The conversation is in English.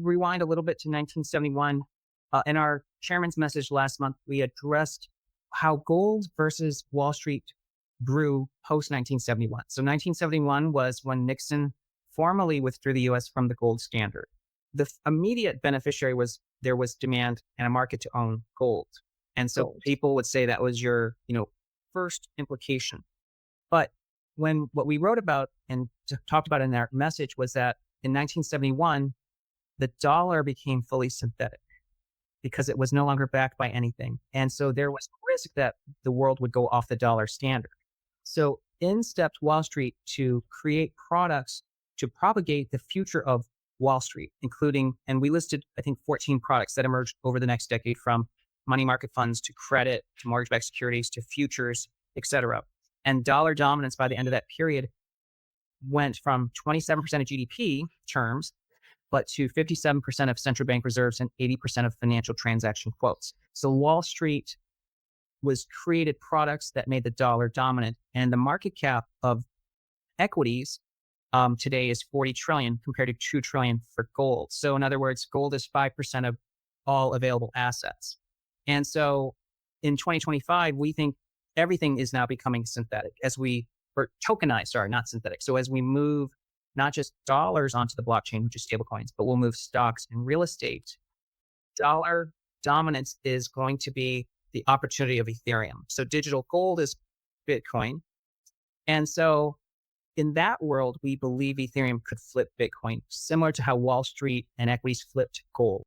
rewind a little bit to 1971, in our chairman's message last month, we addressed how gold versus Wall Street grew post 1971. So 1971 was when Nixon formally withdrew the U.S. from the gold standard. The immediate beneficiary was there was demand and a market to own gold. And so people would say that was your, first implication. But what we wrote about and talked about in our message was that in 1971, the dollar became fully synthetic because it was no longer backed by anything. And so there was risk that the world would go off the dollar standard. So in stepped Wall Street to create products to propagate the future of Wall Street, including, and we listed, I think, 14 products that emerged over the next decade, from money market funds to credit to mortgage-backed securities to futures, et cetera. And dollar dominance by the end of that period went from 27% of GDP terms, but to 57% of central bank reserves and 80% of financial transaction quotes. So Wall Street created products that made the dollar dominant, and the market cap of equities today is 40 trillion compared to 2 trillion for gold. So in other words, gold is 5% of all available assets. And so in 2025, we think everything is now becoming synthetic or tokenized, not synthetic. So as we move not just dollars onto the blockchain, which is stablecoins, but we'll move stocks and real estate, dollar dominance is going to be the opportunity of Ethereum. So digital gold is Bitcoin. And so in that world, we believe Ethereum could flip Bitcoin, similar to how Wall Street and equities flipped gold.